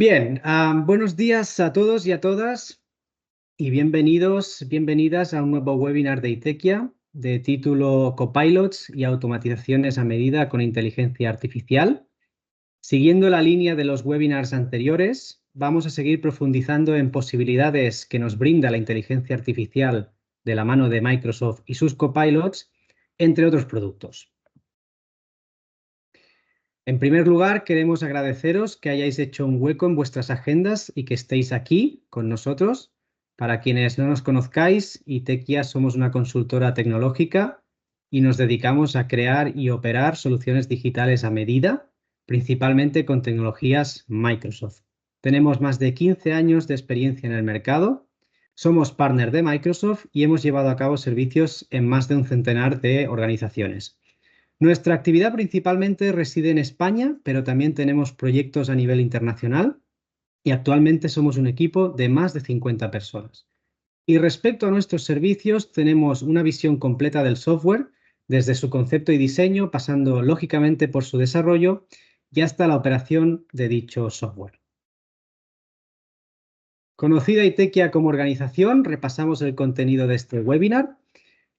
Bien, buenos días a todos y a todas y bienvenidas a un nuevo webinar de ITEQIA de título Copilots y automatizaciones a medida con inteligencia artificial. Siguiendo la línea de los webinars anteriores, vamos a seguir profundizando en posibilidades que nos brinda la inteligencia artificial de la mano de Microsoft y sus copilots, entre otros productos. En primer lugar, queremos agradeceros que hayáis hecho un hueco en vuestras agendas y que estéis aquí con nosotros. Para quienes no nos conozcáis, ITEQIA somos una consultora tecnológica y nos dedicamos a crear y operar soluciones digitales a medida, principalmente con tecnologías Microsoft. Tenemos más de 15 años de experiencia en el mercado, somos partner de Microsoft y hemos llevado a cabo servicios en más de un centenar de organizaciones. Nuestra actividad principalmente reside en España, pero también tenemos proyectos a nivel internacional y actualmente somos un equipo de más de 50 personas. Y respecto a nuestros servicios, tenemos una visión completa del software, desde su concepto y diseño, pasando lógicamente por su desarrollo y hasta la operación de dicho software. Conocida ITEQIA como organización, repasamos el contenido de este webinar.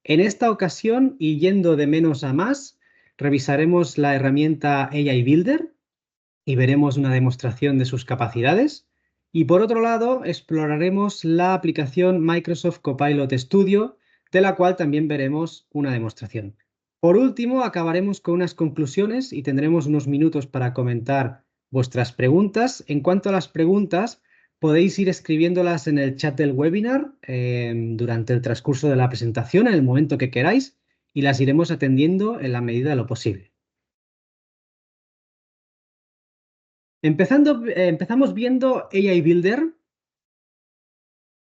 En esta ocasión, y yendo de menos a más, revisaremos la herramienta AI Builder y veremos una demostración de sus capacidades. Y por otro lado, exploraremos la aplicación Microsoft Copilot Studio, de la cual también veremos una demostración. Por último, acabaremos con unas conclusiones y tendremos unos minutos para comentar vuestras preguntas. En cuanto a las preguntas, podéis ir escribiéndolas en el chat del webinar durante el transcurso de la presentación, en el momento que queráis, y las iremos atendiendo en la medida de lo posible. Empezamos viendo AI Builder,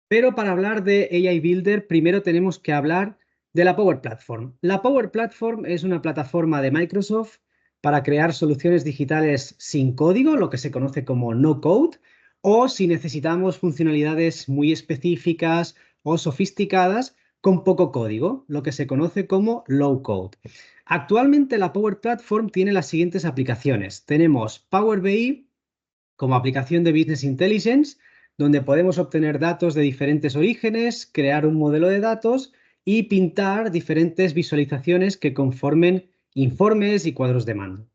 pero para hablar de AI Builder primero tenemos que hablar de la Power Platform. La Power Platform es una plataforma de Microsoft para crear soluciones digitales sin código, lo que se conoce como no code, o si necesitamos funcionalidades muy específicas o sofisticadas con poco código, lo que se conoce como low code. Actualmente la Power Platform tiene las siguientes aplicaciones. Tenemos Power BI como aplicación de Business Intelligence, donde podemos obtener datos de diferentes orígenes, crear un modelo de datos y pintar diferentes visualizaciones que conformen informes y cuadros de mando.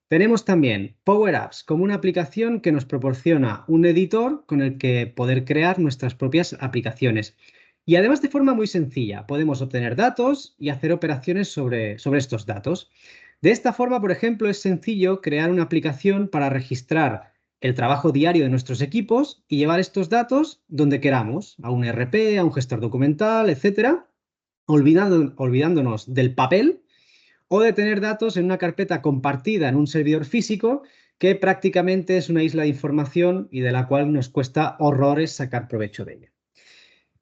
Tenemos también Power Apps como una aplicación que nos proporciona un editor con el que poder crear nuestras propias aplicaciones. Y además de forma muy sencilla, podemos obtener datos y hacer operaciones sobre estos datos. De esta forma, por ejemplo, es sencillo crear una aplicación para registrar el trabajo diario de nuestros equipos y llevar estos datos donde queramos, a un ERP, a un gestor documental, etcétera, olvidándonos del papel o de tener datos en una carpeta compartida en un servidor físico que prácticamente es una isla de información y de la cual nos cuesta horrores sacar provecho de ella.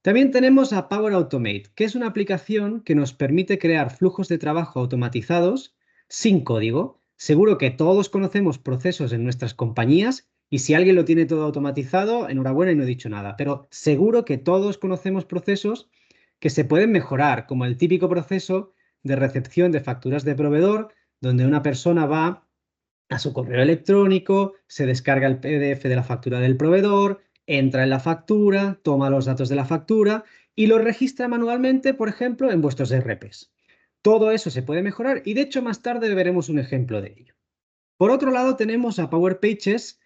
También tenemos a Power Automate, que es una aplicación que nos permite crear flujos de trabajo automatizados sin código. Seguro que todos conocemos procesos en nuestras compañías y si alguien lo tiene todo automatizado, enhorabuena y no he dicho nada, pero seguro que todos conocemos procesos que se pueden mejorar, como el típico proceso de recepción de facturas de proveedor, donde una persona va a su correo electrónico, se descarga el PDF de la factura del proveedor, entra en la factura, toma los datos de la factura y los registra manualmente, por ejemplo, en vuestros ERPs. Todo eso se puede mejorar y de hecho más tarde veremos un ejemplo de ello. Por otro lado tenemos a Power Pages,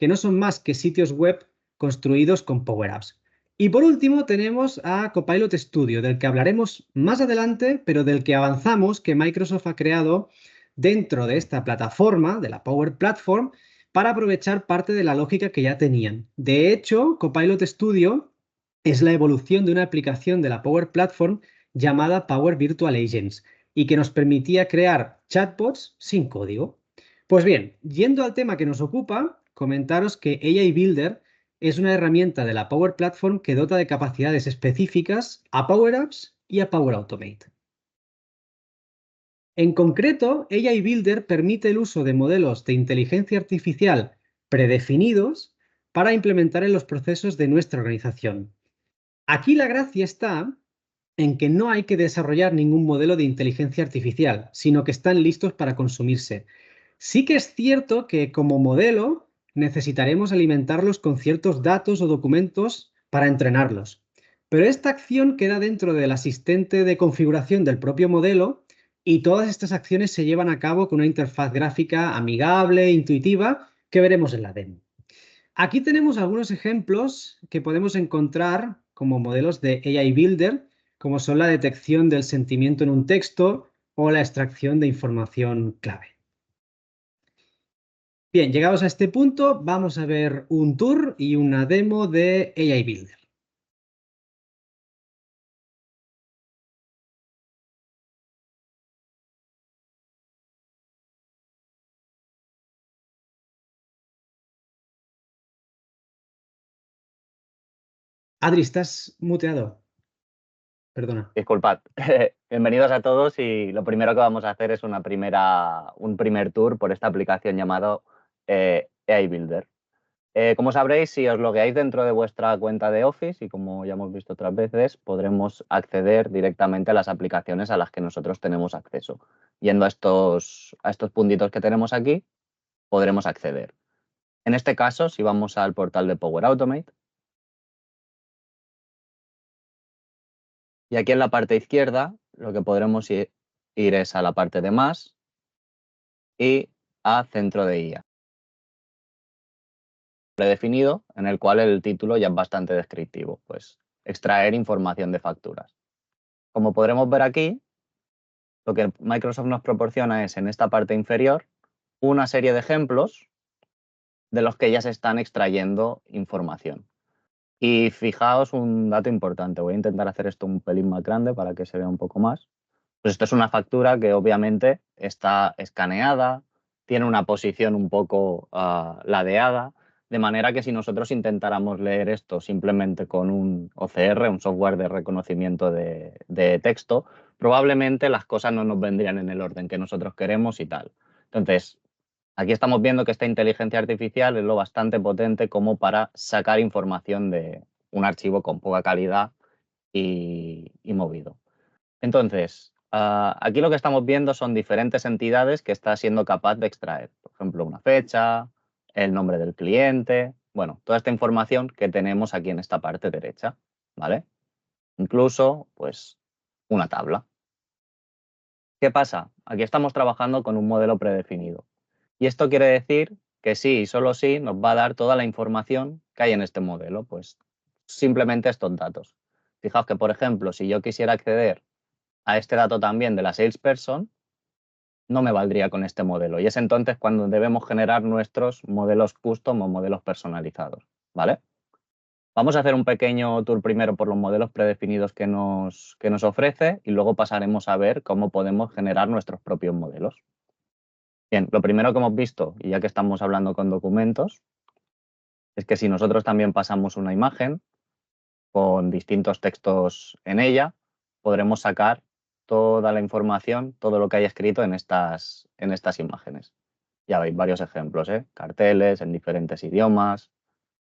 que no son más que sitios web construidos con Power Apps. Y por último tenemos a Copilot Studio, del que hablaremos más adelante, pero del que avanzamos que Microsoft ha creado dentro de esta plataforma, de la Power Platform, para aprovechar parte de la lógica que ya tenían. De hecho, Copilot Studio es la evolución de una aplicación de la Power Platform llamada Power Virtual Agents y que nos permitía crear chatbots sin código. Pues bien, yendo al tema que nos ocupa, comentaros que AI Builder es una herramienta de la Power Platform que dota de capacidades específicas a Power Apps y a Power Automate. En concreto, AI Builder permite el uso de modelos de inteligencia artificial predefinidos para implementar en los procesos de nuestra organización. Aquí la gracia está en que no hay que desarrollar ningún modelo de inteligencia artificial, sino que están listos para consumirse. Sí que es cierto que como modelo necesitaremos alimentarlos con ciertos datos o documentos para entrenarlos. Pero esta acción queda dentro del asistente de configuración del propio modelo y todas estas acciones se llevan a cabo con una interfaz gráfica amigable e intuitiva que veremos en la demo. Aquí tenemos algunos ejemplos que podemos encontrar como modelos de AI Builder, como son la detección del sentimiento en un texto o la extracción de información clave. Bien, llegados a este punto, vamos a ver un tour y una demo de AI Builder. Adri, estás muteado. Perdona. Disculpad. Bienvenidos a todos y lo primero que vamos a hacer es un primer tour por esta aplicación llamado AI Builder. Como sabréis, si os logueáis dentro de vuestra cuenta de Office y como ya hemos visto otras veces, podremos acceder directamente a las aplicaciones a las que nosotros tenemos acceso. Yendo a estos puntitos que tenemos aquí, podremos acceder. En este caso, si vamos al portal de Power Automate, y aquí en la parte izquierda, lo que podremos ir es a la parte de más y a centro de IA. Predefinido, en el cual el título ya es bastante descriptivo, pues extraer información de facturas. Como podremos ver aquí, lo que Microsoft nos proporciona es en esta parte inferior una serie de ejemplos de los que ya se están extrayendo información. Y fijaos un dato importante, voy a intentar hacer esto un pelín más grande para que se vea un poco más. Pues esto es una factura que obviamente está escaneada, tiene una posición un poco ladeada, de manera que si nosotros intentáramos leer esto simplemente con un OCR, un software de reconocimiento de texto, probablemente las cosas no nos vendrían en el orden que nosotros queremos y tal. Entonces, aquí estamos viendo que esta inteligencia artificial es lo bastante potente como para sacar información de un archivo con poca calidad y movido. Entonces, aquí lo que estamos viendo son diferentes entidades que está siendo capaz de extraer. Por ejemplo, una fecha, el nombre del cliente, bueno, toda esta información que tenemos aquí en esta parte derecha, ¿vale? Incluso, pues, una tabla. ¿Qué pasa? Aquí estamos trabajando con un modelo predefinido. Y esto quiere decir que sí y solo sí nos va a dar toda la información que hay en este modelo, pues simplemente estos datos. Fijaos que, por ejemplo, si yo quisiera acceder a este dato también de la salesperson, no me valdría con este modelo. Y es entonces cuando debemos generar nuestros modelos custom o modelos personalizados, ¿vale? Vamos a hacer un pequeño tour primero por los modelos predefinidos que nos ofrece y luego pasaremos a ver cómo podemos generar nuestros propios modelos. Bien, lo primero que hemos visto, y ya que estamos hablando con documentos, es que si nosotros también pasamos una imagen con distintos textos en ella, podremos sacar toda la información, todo lo que hay escrito en estas imágenes. Ya veis varios ejemplos, ¿eh? Carteles en diferentes idiomas,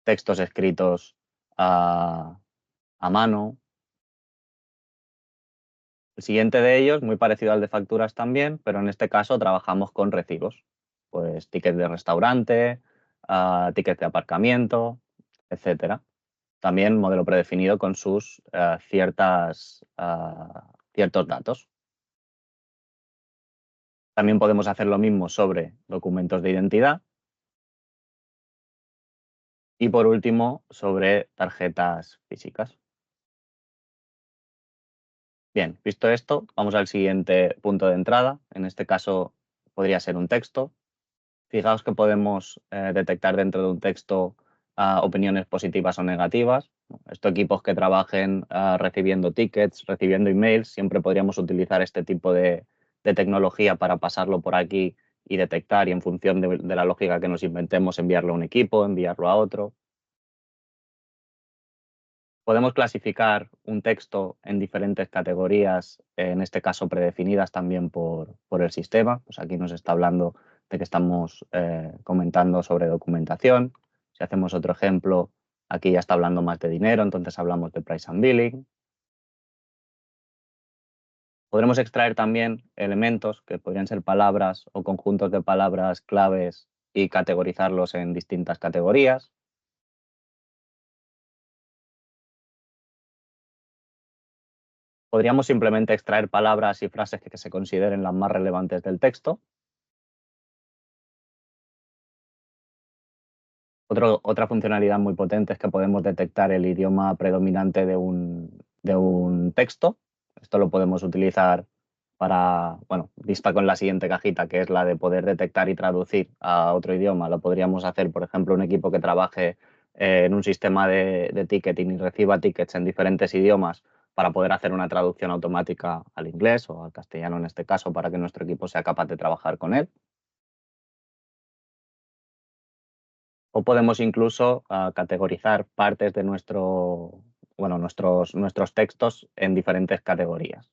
textos escritos a mano. El siguiente de ellos, muy parecido al de facturas también, pero en este caso trabajamos con recibos. Pues tickets de restaurante, tickets de aparcamiento, etcétera. También modelo predefinido con sus ciertos datos. También podemos hacer lo mismo sobre documentos de identidad. Y por último, sobre tarjetas físicas. Bien, visto esto, vamos al siguiente punto de entrada. En este caso podría ser un texto. Fijaos que podemos detectar dentro de un texto opiniones positivas o negativas. Estos equipos que trabajen recibiendo tickets, recibiendo emails, siempre podríamos utilizar este tipo de tecnología para pasarlo por aquí y detectar y en función de la lógica que nos inventemos enviarlo a un equipo, enviarlo a otro. Podemos clasificar un texto en diferentes categorías, en este caso predefinidas también por el sistema. Pues aquí nos está hablando de que estamos comentando sobre documentación. Si hacemos otro ejemplo, aquí ya está hablando más de dinero, entonces hablamos de price and billing. Podremos extraer también elementos que podrían ser palabras o conjuntos de palabras claves y categorizarlos en distintas categorías. Podríamos simplemente extraer palabras y frases que se consideren las más relevantes del texto. Otra funcionalidad muy potente es que podemos detectar el idioma predominante de un texto. Esto lo podemos utilizar para, bueno, vista con la siguiente cajita, que es la de poder detectar y traducir a otro idioma. Lo podríamos hacer, por ejemplo, un equipo que trabaje en un sistema de ticketing y reciba tickets en diferentes idiomas para poder hacer una traducción automática al inglés o al castellano en este caso, para que nuestro equipo sea capaz de trabajar con él. O podemos incluso categorizar partes de nuestros textos en diferentes categorías.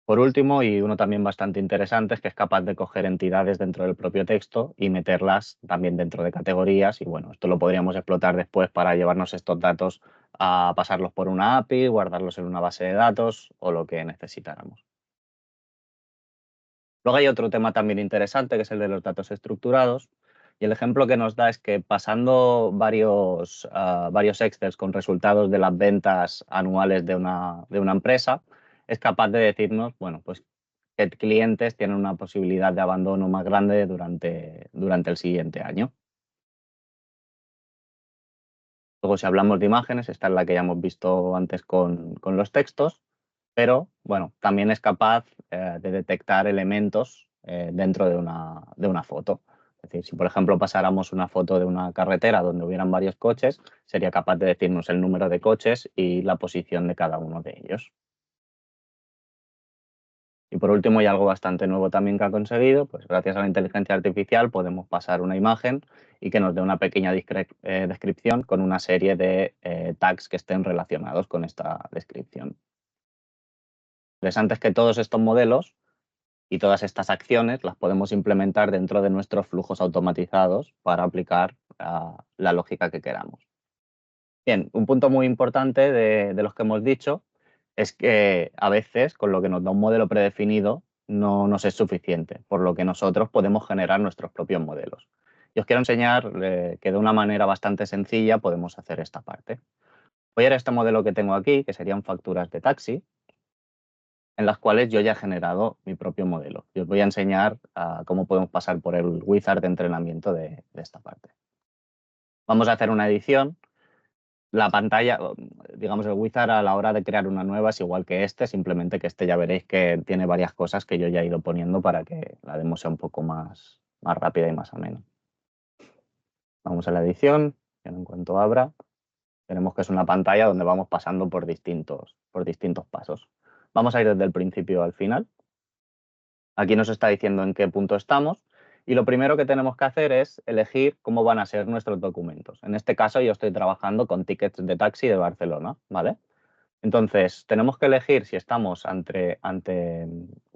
Por último, y uno también bastante interesante, es que es capaz de coger entidades dentro del propio texto y meterlas también dentro de categorías. Y bueno, esto lo podríamos explotar después para llevarnos estos datos a pasarlos por una API, guardarlos en una base de datos o lo que necesitáramos. Luego hay otro tema también interesante, que es el de los datos estructurados. Y el ejemplo que nos da es que pasando varios Excels con resultados de las ventas anuales de una empresa, es capaz de decirnos, bueno, pues qué clientes tienen una posibilidad de abandono más grande durante el siguiente año. Luego, si hablamos de imágenes, esta es la que ya hemos visto antes con los textos, pero bueno, también es capaz de detectar elementos dentro de una foto. Es decir, si por ejemplo pasáramos una foto de una carretera donde hubieran varios coches, sería capaz de decirnos el número de coches y la posición de cada uno de ellos. Y por último, hay algo bastante nuevo también que ha conseguido, pues gracias a la inteligencia artificial podemos pasar una imagen y que nos dé una pequeña descripción con una serie de tags que estén relacionados con esta descripción. Lo interesante es que todos estos modelos y todas estas acciones las podemos implementar dentro de nuestros flujos automatizados para aplicar la lógica que queramos. Bien, un punto muy importante de los que hemos dicho es que a veces con lo que nos da un modelo predefinido no nos es suficiente, por lo que nosotros podemos generar nuestros propios modelos. Y os quiero enseñar que de una manera bastante sencilla podemos hacer esta parte. Voy a ir a este modelo que tengo aquí, que serían facturas de taxi, en las cuales yo ya he generado mi propio modelo. Y os voy a enseñar cómo podemos pasar por el wizard de entrenamiento de esta parte. Vamos a hacer una edición. La pantalla, digamos, el wizard a la hora de crear una nueva es igual que este, simplemente que este ya veréis que tiene varias cosas que yo ya he ido poniendo para que la demo sea un poco más rápida y más amena. Vamos a la edición, y en cuanto abra, tenemos que es una pantalla donde vamos pasando por distintos pasos. Vamos a ir desde el principio al final. Aquí nos está diciendo en qué punto estamos. Y lo primero que tenemos que hacer es elegir cómo van a ser nuestros documentos. En este caso yo estoy trabajando con tickets de taxi de Barcelona, ¿vale? Entonces, tenemos que elegir si estamos ante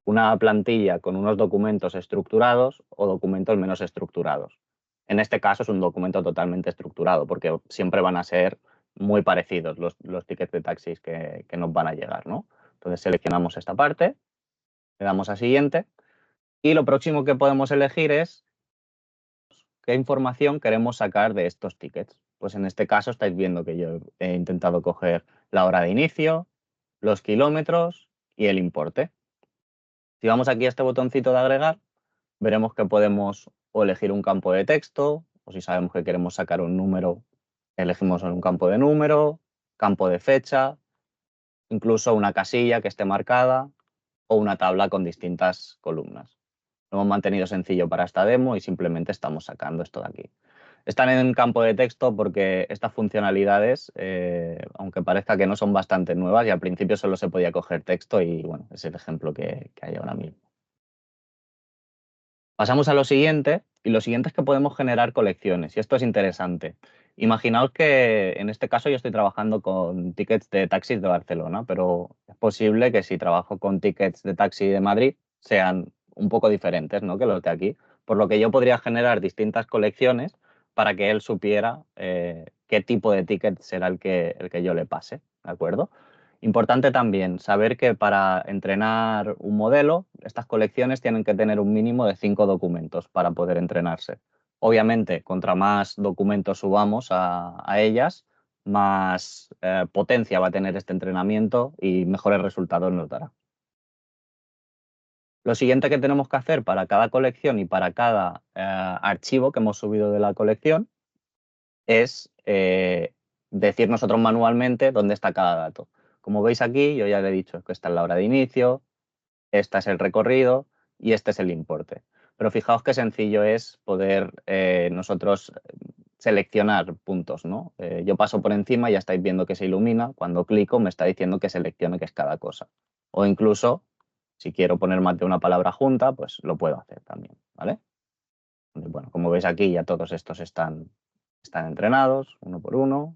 una plantilla con unos documentos estructurados o documentos menos estructurados. En este caso es un documento totalmente estructurado porque siempre van a ser muy parecidos los tickets de taxis que nos van a llegar, ¿no? Entonces seleccionamos esta parte, le damos a siguiente y lo próximo que podemos elegir es qué información queremos sacar de estos tickets. Pues en este caso estáis viendo que yo he intentado coger la hora de inicio, los kilómetros y el importe. Si vamos aquí a este botoncito de agregar, veremos que podemos o elegir un campo de texto, o si sabemos que queremos sacar un número, elegimos un campo de número, campo de fecha, incluso una casilla que esté marcada o una tabla con distintas columnas. Lo hemos mantenido sencillo para esta demo y simplemente estamos sacando esto de aquí. Están en campo de texto porque estas funcionalidades, aunque parezca que no son bastante nuevas, y al principio solo se podía coger texto y bueno, es el ejemplo que hay ahora mismo. Pasamos a lo siguiente, y lo siguiente es que podemos generar colecciones, y esto es interesante. Imaginaos que en este caso yo estoy trabajando con tickets de taxis de Barcelona, pero es posible que si trabajo con tickets de taxi de Madrid sean un poco diferentes, ¿no?, que los de aquí, por lo que yo podría generar distintas colecciones para que él supiera qué tipo de ticket será el que yo le pase, ¿de acuerdo? Importante también saber que para entrenar un modelo, estas colecciones tienen que tener un mínimo de 5 documentos para poder entrenarse. Obviamente, contra más documentos subamos a ellas, más potencia va a tener este entrenamiento y mejores resultados nos dará. Lo siguiente que tenemos que hacer para cada colección y para cada archivo que hemos subido de la colección es decir nosotros manualmente dónde está cada dato. Como veis aquí, yo ya le he dicho que esta es la hora de inicio, esta es el recorrido y este es el importe. Pero fijaos qué sencillo es poder nosotros seleccionar puntos, ¿no? Yo paso por encima y ya estáis viendo que se ilumina. Cuando clico me está diciendo que seleccione qué es cada cosa. O incluso, si quiero poner más de una palabra junta, pues lo puedo hacer también, ¿vale? Bueno, como veis aquí ya todos estos están entrenados, uno por uno.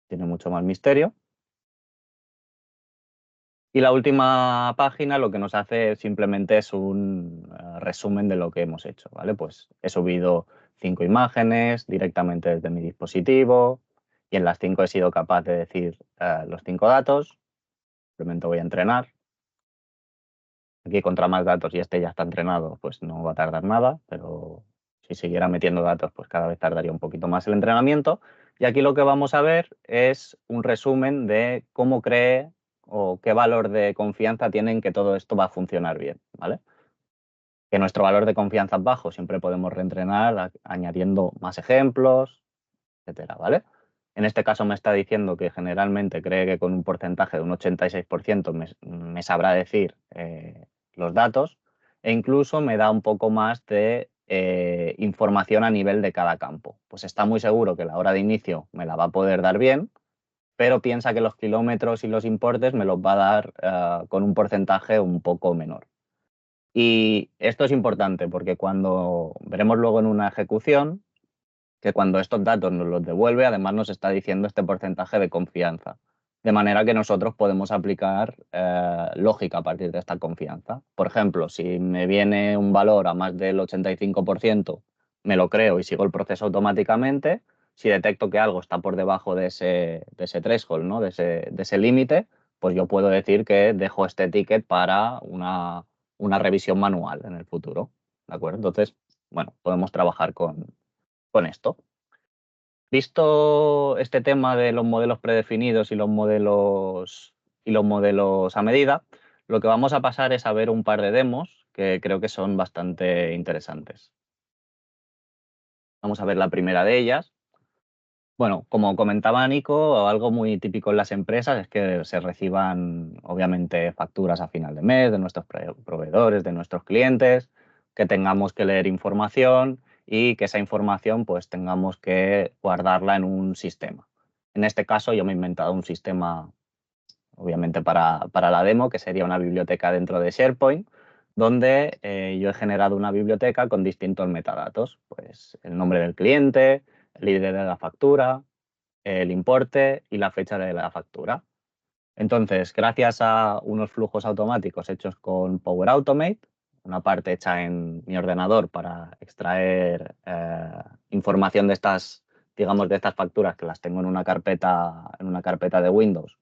Tiene mucho más misterio. Y la última página lo que nos hace simplemente es un resumen de lo que hemos hecho, ¿vale? Pues he subido 5 imágenes directamente desde mi dispositivo y en las 5 he sido capaz de decir los 5 datos. Simplemente voy a entrenar. Aquí contra más datos y este ya está entrenado, pues no va a tardar nada, pero si siguiera metiendo datos, pues cada vez tardaría un poquito más el entrenamiento. Y aquí lo que vamos a ver es un resumen de cómo cree o qué valor de confianza tienen que todo esto va a funcionar bien, ¿vale? Que nuestro valor de confianza es bajo, siempre podemos reentrenar añadiendo más ejemplos, etcétera, ¿vale? En este caso me está diciendo que generalmente cree que con un porcentaje de un 86% me sabrá decir los datos e incluso me da un poco más de información a nivel de cada campo. Pues está muy seguro que la hora de inicio me la va a poder dar bien, pero piensa que los kilómetros y los importes me los va a dar con un porcentaje un poco menor. Y esto es importante porque cuando veremos luego en una ejecución, que cuando estos datos nos los devuelve, además nos está diciendo este porcentaje de confianza. De manera que nosotros podemos aplicar lógica a partir de esta confianza. Por ejemplo, si me viene un valor a más del 85%, me lo creo y sigo el proceso automáticamente. Si detecto que algo está por debajo de ese threshold, ¿no? de ese límite, pues yo puedo decir que dejo este ticket para una revisión manual en el futuro. ¿De acuerdo? Entonces, bueno, podemos trabajar con esto. Visto este tema de los modelos predefinidos y los modelos a medida, lo que vamos a pasar es a ver un par de demos que creo que son bastante interesantes. Vamos a ver la primera de ellas. Bueno, como comentaba Nico, algo muy típico en las empresas es que se reciban, obviamente, facturas a final de mes de nuestros proveedores, de nuestros clientes, que tengamos que leer información y que esa información pues tengamos que guardarla en un sistema. En este caso yo me he inventado un sistema, obviamente, para la demo, que sería una biblioteca dentro de SharePoint, donde yo he generado una biblioteca con distintos metadatos, pues el nombre del cliente, el ID de la factura, el importe y la fecha de la factura. Entonces, gracias a unos flujos automáticos hechos con Power Automate, una parte hecha en mi ordenador para extraer información de estas, digamos, de estas facturas que las tengo en una carpeta de Windows,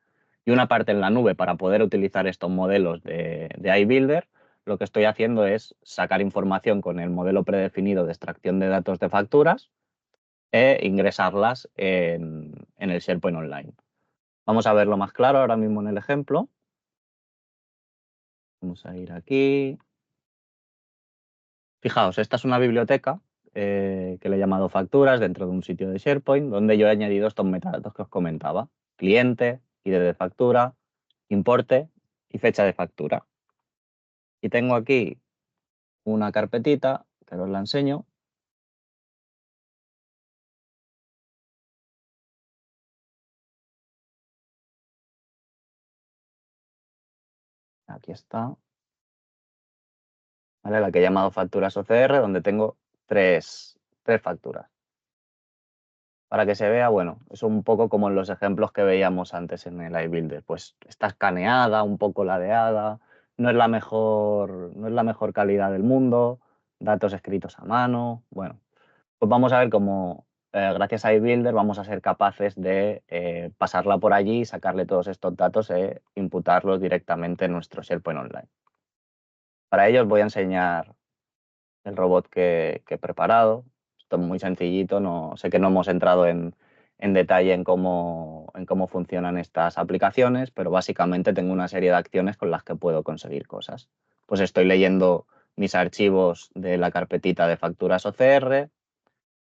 y una parte en la nube para poder utilizar estos modelos de iBuilder, lo que estoy haciendo es sacar información con el modelo predefinido de extracción de datos de facturas e ingresarlas en el SharePoint Online. Vamos a verlo más claro ahora mismo en el ejemplo. Vamos a ir aquí. Fijaos, esta es una biblioteca que le he llamado facturas dentro de un sitio de SharePoint, donde yo he añadido estos metadatos que os comentaba. Cliente, ID de factura, importe y fecha de factura. Y tengo aquí una carpetita, que os la enseño. Aquí está. ¿Vale? La que he llamado facturas OCR, donde tengo tres facturas. Para que se vea, bueno, es un poco como en los ejemplos que veíamos antes en el iBuilder. Pues está escaneada, un poco ladeada, no es la mejor calidad del mundo, datos escritos a mano. Bueno, pues vamos a ver cómo gracias a iBuilder vamos a ser capaces de pasarla por allí, sacarle todos estos datos e imputarlos directamente en nuestro SharePoint Online. Para ello os voy a enseñar el robot que he preparado. Esto es muy sencillito, sé que no hemos entrado en detalle en cómo funcionan estas aplicaciones, pero básicamente tengo una serie de acciones con las que puedo conseguir cosas. Pues estoy leyendo mis archivos de la carpetita de facturas OCR,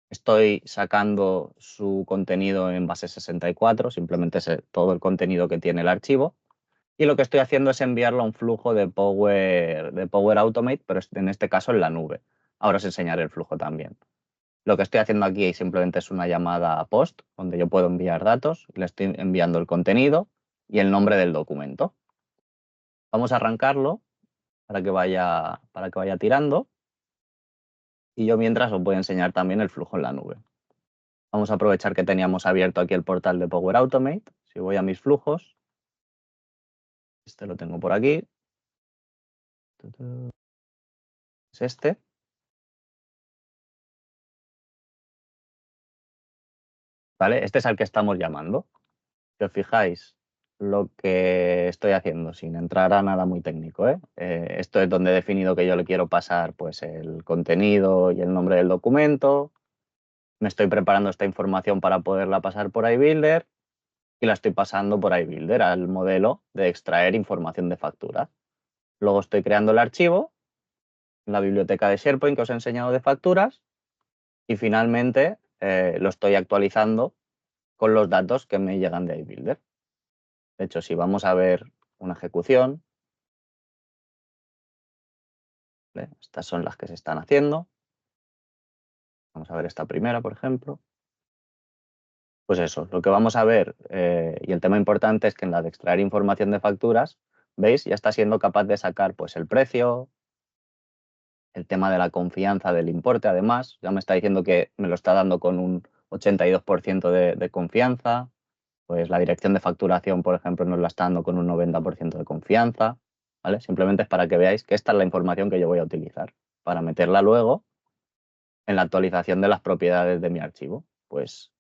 estoy sacando su contenido en base 64, simplemente es todo el contenido que tiene el archivo, y lo que estoy haciendo es enviarlo a un flujo de Power Automate, pero en este caso en la nube. Ahora os enseñaré el flujo también. Lo que estoy haciendo aquí simplemente es una llamada a post, donde yo puedo enviar datos, le estoy enviando el contenido y el nombre del documento. Vamos a arrancarlo para que vaya tirando, y yo mientras os voy a enseñar también el flujo en la nube. Vamos a aprovechar que teníamos abierto aquí el portal de Power Automate. Si voy a mis flujos, este lo tengo por aquí. Es este. ¿Vale? Este es al que estamos llamando. Si os fijáis, lo que estoy haciendo, sin entrar a nada muy técnico, esto es donde he definido que yo le quiero pasar pues, el contenido y el nombre del documento. Me estoy preparando esta información para poderla pasar por iBuilder y la estoy pasando por iBuilder al modelo de extraer información de facturas. Luego estoy creando el archivo en la biblioteca de SharePoint que os he enseñado de facturas y finalmente lo estoy actualizando con los datos que me llegan de iBuilder. De hecho, si vamos a ver una ejecución, ¿vale? Estas son las que se están haciendo. Vamos a ver esta primera, por ejemplo. Pues eso, lo que vamos a ver, y el tema importante es que en la de extraer información de facturas, ¿veis? Ya está siendo capaz de sacar pues, el precio, el tema de la confianza del importe, además. Ya me está diciendo que me lo está dando con un 82% de confianza. Pues la dirección de facturación, por ejemplo, nos la está dando con un 90% de confianza. ¿Vale? Simplemente es para que veáis que esta es la información que yo voy a utilizar para meterla luego en la actualización de las propiedades de mi archivo. Pues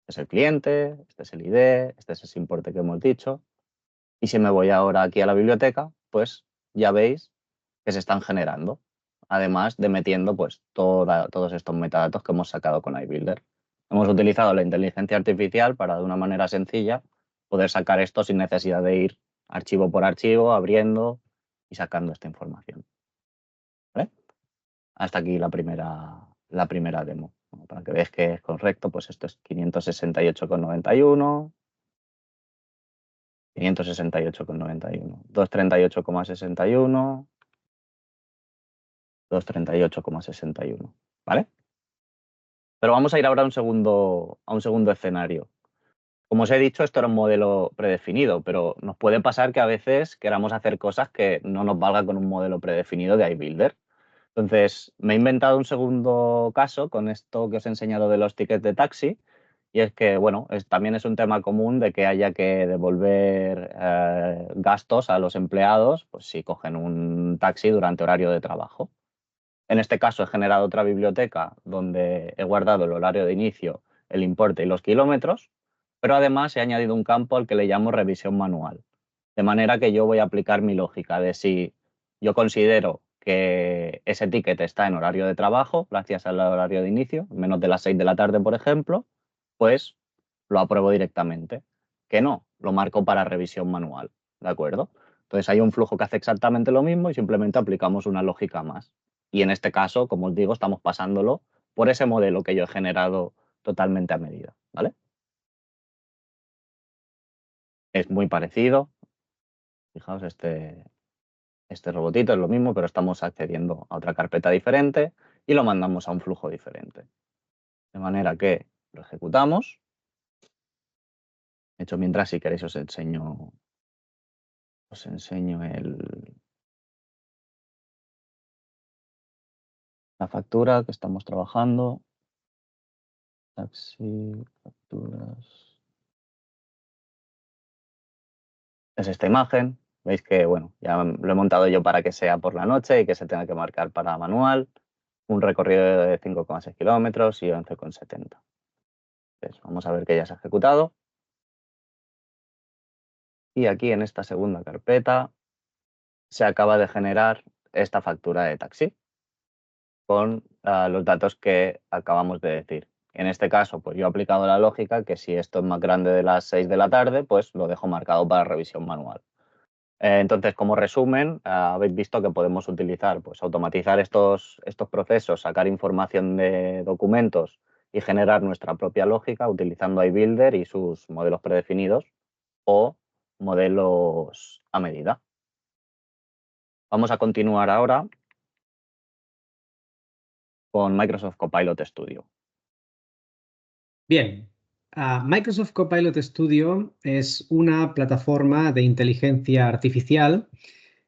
este es el cliente, este es el ID, este es ese importe que hemos dicho. Y si me voy ahora aquí a la biblioteca, pues ya veis que se están generando, además de metiendo pues todos estos metadatos que hemos sacado con iBuilder. Hemos utilizado la inteligencia artificial para, de una manera sencilla, poder sacar esto sin necesidad de ir archivo por archivo, abriendo y sacando esta información. ¿Vale? Hasta aquí la primera demo. Bueno, para que veáis que es correcto, pues esto es 568,91, 568,91, 238,61, 238,61, ¿vale? Pero vamos a ir ahora a un segundo escenario. Como os he dicho, esto era un modelo predefinido, pero nos puede pasar que a veces queramos hacer cosas que no nos valga con un modelo predefinido de iBuilder. Entonces, me he inventado un segundo caso con esto que os he enseñado de los tickets de taxi, y es que, bueno, también es un tema común de que haya que devolver gastos a los empleados, pues si cogen un taxi durante horario de trabajo. En este caso he generado otra biblioteca donde he guardado el horario de inicio, el importe y los kilómetros, pero además he añadido un campo al que le llamo revisión manual. De manera que yo voy a aplicar mi lógica de si yo considero que ese ticket está en horario de trabajo, gracias al horario de inicio, menos de las 6 de la tarde, por ejemplo, pues lo apruebo directamente. Que no, lo marco para revisión manual, ¿de acuerdo? Entonces hay un flujo que hace exactamente lo mismo y simplemente aplicamos una lógica más. Y en este caso, como os digo, estamos pasándolo por ese modelo que yo he generado totalmente a medida, ¿vale? Es muy parecido. Fijaos, este robotito es lo mismo, pero estamos accediendo a otra carpeta diferente y lo mandamos a un flujo diferente. De manera que lo ejecutamos. De hecho, mientras, si queréis, os enseño la factura que estamos trabajando. Taxi, facturas. Es esta imagen. Veis que, bueno, ya lo he montado yo para que sea por la noche y que se tenga que marcar para manual. Un recorrido de 5,6 kilómetros y 11,70. Entonces, vamos a ver que ya se ha ejecutado. Y aquí en esta segunda carpeta se acaba de generar esta factura de taxi con los datos que acabamos de decir. En este caso, pues yo he aplicado la lógica que si esto es más grande de las 6 de la tarde, pues lo dejo marcado para revisión manual. Entonces, como resumen, habéis visto que podemos utilizar, pues automatizar estos procesos, sacar información de documentos y generar nuestra propia lógica utilizando iBuilder y sus modelos predefinidos o modelos a medida. Vamos a continuar ahora con Microsoft Copilot Studio. Bien, Microsoft Copilot Studio es una plataforma de inteligencia artificial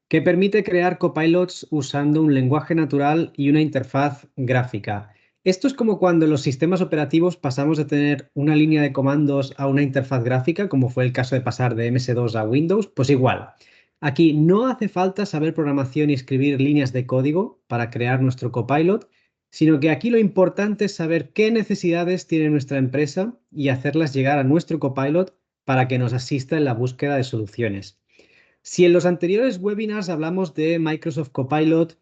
que permite crear copilots usando un lenguaje natural y una interfaz gráfica. Esto es como cuando en los sistemas operativos pasamos de tener una línea de comandos a una interfaz gráfica, como fue el caso de pasar de MS2 a Windows, pues igual. Aquí no hace falta saber programación y escribir líneas de código para crear nuestro copilot, sino que aquí lo importante es saber qué necesidades tiene nuestra empresa y hacerlas llegar a nuestro copilot para que nos asista en la búsqueda de soluciones. Si en los anteriores webinars hablamos de Microsoft Copilot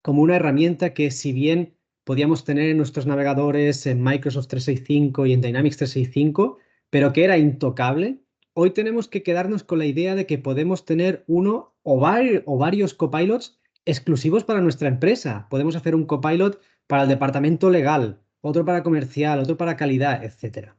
como una herramienta que, si bien podíamos tener en nuestros navegadores en Microsoft 365 y en Dynamics 365, pero que era intocable, hoy tenemos que quedarnos con la idea de que podemos tener uno o varios copilots exclusivos para nuestra empresa. Podemos hacer un copilot para el departamento legal, otro para comercial, otro para calidad, etcétera.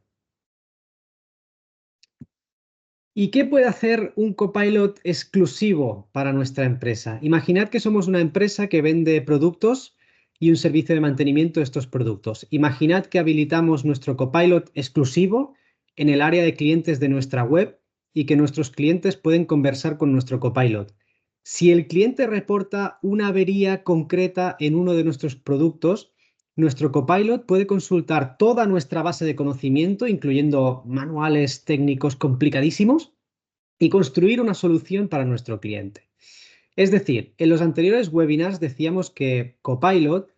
¿Y qué puede hacer un copilot exclusivo para nuestra empresa? Imaginad que somos una empresa que vende productos y un servicio de mantenimiento de estos productos. Imaginad que habilitamos nuestro copilot exclusivo en el área de clientes de nuestra web y que nuestros clientes pueden conversar con nuestro copilot. Si el cliente reporta una avería concreta en uno de nuestros productos, nuestro copilot puede consultar toda nuestra base de conocimiento, incluyendo manuales técnicos complicadísimos, y construir una solución para nuestro cliente. Es decir, en los anteriores webinars decíamos que Copilot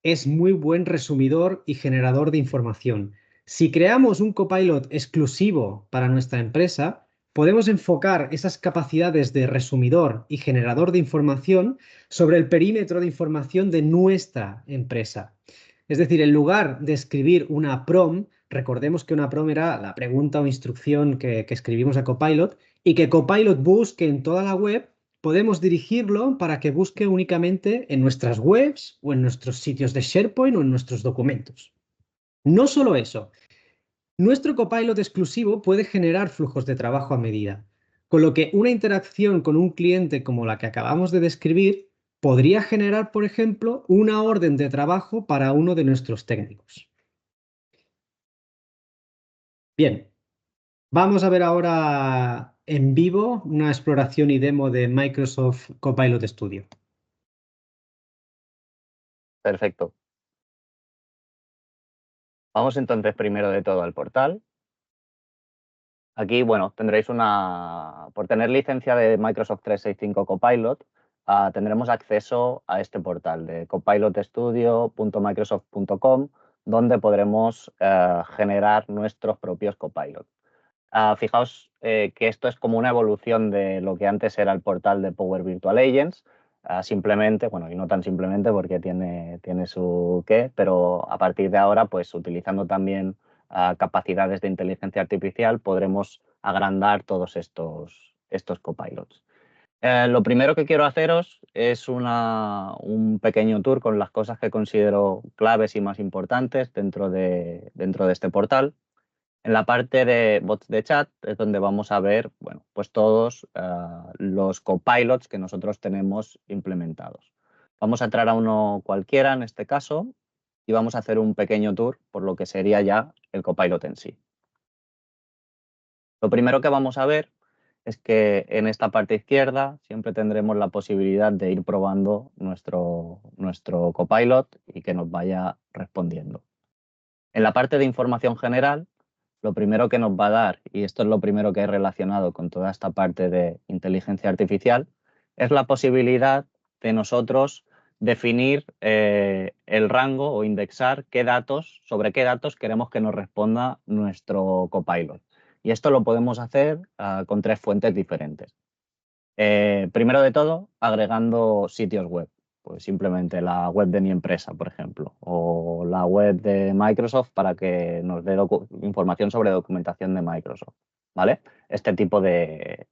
es muy buen resumidor y generador de información. Si creamos un Copilot exclusivo para nuestra empresa, podemos enfocar esas capacidades de resumidor y generador de información sobre el perímetro de información de nuestra empresa. Es decir, en lugar de escribir una prompt, recordemos que una prompt era la pregunta o instrucción que escribimos a Copilot, y que Copilot busque en toda la web, podemos dirigirlo para que busque únicamente en nuestras webs o en nuestros sitios de SharePoint o en nuestros documentos. No solo eso, nuestro Copilot exclusivo puede generar flujos de trabajo a medida, con lo que una interacción con un cliente como la que acabamos de describir podría generar, por ejemplo, una orden de trabajo para uno de nuestros técnicos. Bien, vamos a ver ahora en vivo una exploración y demo de Microsoft Copilot Studio. Perfecto. Vamos entonces primero de todo al portal. Aquí, bueno, tendréis por tener licencia de Microsoft 365 Copilot, tendremos acceso a este portal de copilotstudio.microsoft.com, donde podremos generar nuestros propios Copilot. Fijaos que esto es como una evolución de lo que antes era el portal de Power Virtual Agents. Simplemente, bueno, y no tan simplemente porque tiene su qué, pero a partir de ahora, pues utilizando también capacidades de inteligencia artificial, podremos agrandar todos estos copilots. Lo primero que quiero haceros es un pequeño tour con las cosas que considero claves y más importantes dentro de este portal. En la parte de bots de chat es donde vamos a ver, bueno, pues todos los copilots que nosotros tenemos implementados. Vamos a entrar a uno cualquiera en este caso y vamos a hacer un pequeño tour por lo que sería ya el copilot en sí. Lo primero que vamos a ver es que en esta parte izquierda siempre tendremos la posibilidad de ir probando nuestro copilot y que nos vaya respondiendo. En la parte de información general, lo primero que nos va a dar, y esto es lo primero que he relacionado con toda esta parte de inteligencia artificial, es la posibilidad de nosotros definir el rango o indexar sobre qué datos queremos que nos responda nuestro Copilot. Y esto lo podemos hacer con 3 fuentes diferentes. Primero de todo, agregando sitios web. Pues simplemente la web de mi empresa, por ejemplo, o la web de Microsoft para que nos dé información sobre documentación de Microsoft, ¿vale? Este tipo de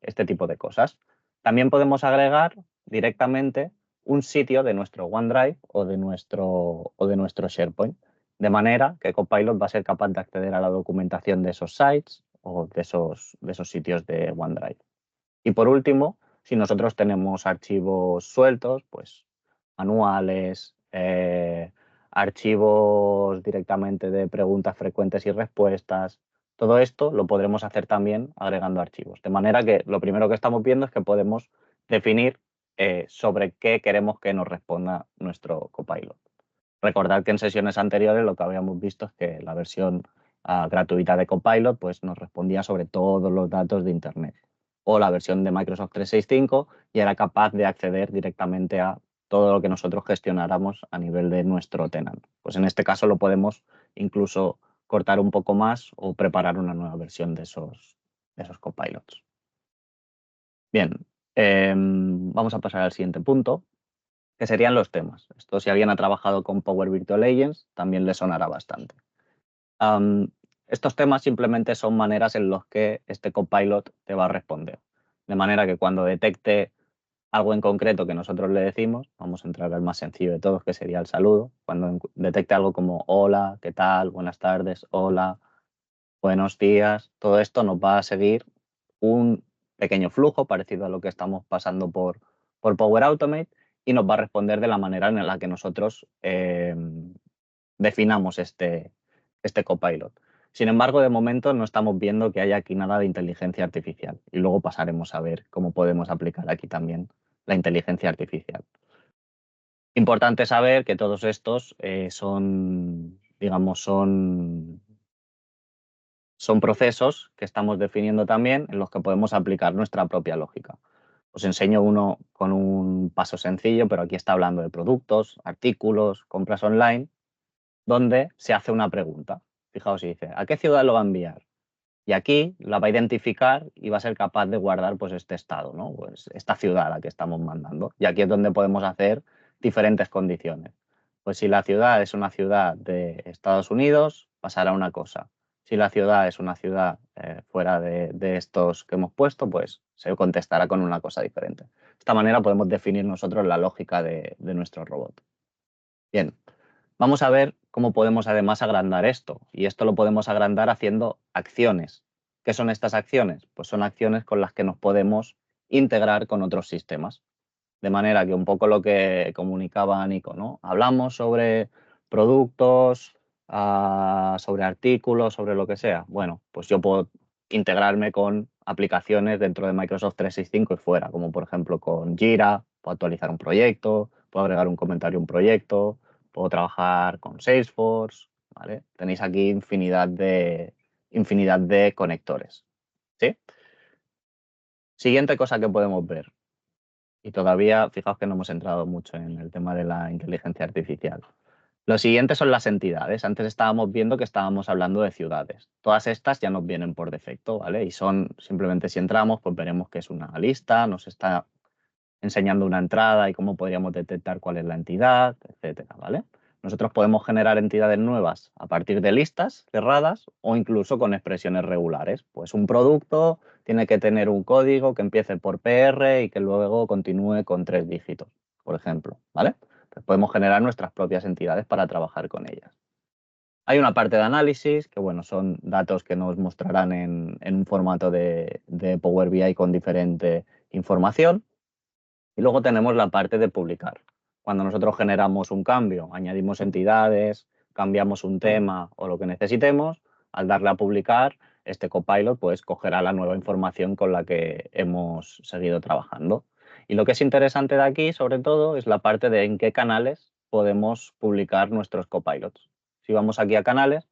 cosas. También podemos agregar directamente un sitio de nuestro OneDrive o de nuestro SharePoint, de manera que Copilot va a ser capaz de acceder a la documentación de esos sites o de esos sitios de OneDrive. Y por último, si nosotros tenemos archivos sueltos, pues manuales, archivos directamente de preguntas frecuentes y respuestas, todo esto lo podremos hacer también agregando archivos. De manera que lo primero que estamos viendo es que podemos definir sobre qué queremos que nos responda nuestro Copilot. Recordad que en sesiones anteriores lo que habíamos visto es que la versión gratuita de Copilot pues, nos respondía sobre todos los datos de Internet. O la versión de Microsoft 365 y era capaz de acceder directamente a todo lo que nosotros gestionáramos a nivel de nuestro tenant. Pues en este caso lo podemos incluso cortar un poco más o preparar una nueva versión de esos copilots. Bien, vamos a pasar al siguiente punto, que serían los temas. Esto, si alguien ha trabajado con Power Virtual Agents, también le sonará bastante. Estos temas simplemente son maneras en las que este Copilot te va a responder. De manera que cuando detecte algo en concreto que nosotros le decimos, vamos a entrar al más sencillo de todos, que sería el saludo. Cuando detecte algo como hola, ¿qué tal? Buenas tardes, hola, buenos días. Todo esto nos va a seguir un pequeño flujo parecido a lo que estamos pasando por Power Automate y nos va a responder de la manera en la que nosotros definamos este Copilot. Sin embargo, de momento no estamos viendo que haya aquí nada de inteligencia artificial y luego pasaremos a ver cómo podemos aplicar aquí también la inteligencia artificial. Importante saber que todos estos son procesos que estamos definiendo también en los que podemos aplicar nuestra propia lógica. Os enseño uno con un paso sencillo, pero aquí está hablando de productos, artículos, compras online, donde se hace una pregunta. Fijaos si dice, ¿a qué ciudad lo va a enviar? Y aquí la va a identificar y va a ser capaz de guardar pues, este estado, ¿no? Pues esta ciudad a la que estamos mandando. Y aquí es donde podemos hacer diferentes condiciones. Pues si la ciudad es una ciudad de Estados Unidos, pasará una cosa. Si la ciudad es una ciudad fuera de estos que hemos puesto, pues se contestará con una cosa diferente. De esta manera podemos definir nosotros la lógica de nuestro robot. Bien, vamos a ver cómo podemos además agrandar esto. Y esto lo podemos agrandar haciendo acciones. ¿Qué son estas acciones? Pues son acciones con las que nos podemos integrar con otros sistemas. De manera que un poco lo que comunicaba Nico, ¿no? Hablamos sobre productos, sobre artículos, sobre lo que sea. Bueno, pues yo puedo integrarme con aplicaciones dentro de Microsoft 365 y fuera, como por ejemplo con Jira, puedo actualizar un proyecto, puedo agregar un comentario a un proyecto, puedo trabajar con Salesforce, ¿vale? Tenéis aquí infinidad de conectores, ¿sí? Siguiente cosa que podemos ver. Y todavía, fijaos que no hemos entrado mucho en el tema de la inteligencia artificial. Lo siguiente son las entidades. Antes estábamos viendo que estábamos hablando de ciudades. Todas estas ya nos vienen por defecto, ¿vale? Y son, simplemente si entramos, pues veremos que es una lista, nos está enseñando una entrada y cómo podríamos detectar cuál es la entidad, etcétera, ¿vale? Nosotros podemos generar entidades nuevas a partir de listas cerradas o incluso con expresiones regulares. Pues un producto tiene que tener un código que empiece por PR y que luego continúe con 3 dígitos, por ejemplo, ¿vale? Pues podemos generar nuestras propias entidades para trabajar con ellas. Hay una parte de análisis, que bueno, son datos que nos mostrarán en un formato de Power BI con diferente información. Y luego tenemos la parte de publicar. Cuando nosotros generamos un cambio, añadimos entidades, cambiamos un tema o lo que necesitemos, al darle a publicar, este Copilot pues cogerá la nueva información con la que hemos seguido trabajando. Y lo que es interesante de aquí, sobre todo, es la parte de en qué canales podemos publicar nuestros Copilots. Si vamos aquí a canales,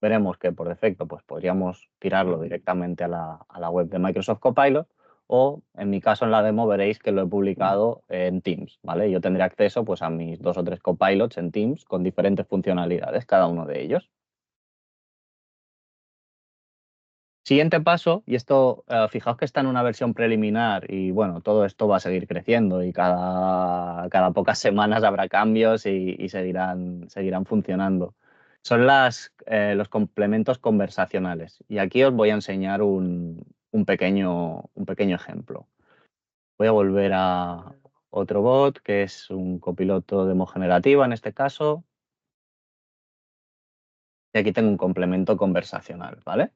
veremos que por defecto pues, podríamos tirarlo directamente a la web de Microsoft Copilot o en mi caso en la demo veréis que lo he publicado en Teams, ¿vale? Yo tendré acceso pues, a mis 2 o 3 copilots en Teams con diferentes funcionalidades, cada uno de ellos. Siguiente paso, y esto, fijaos que está en una versión preliminar y bueno, todo esto va a seguir creciendo y cada pocas semanas habrá cambios y seguirán funcionando. Son los complementos conversacionales. Y aquí os voy a enseñar un pequeño ejemplo. Voy a volver a otro bot, que es un copiloto demo generativa en este caso. Y aquí tengo un complemento conversacional, ¿vale?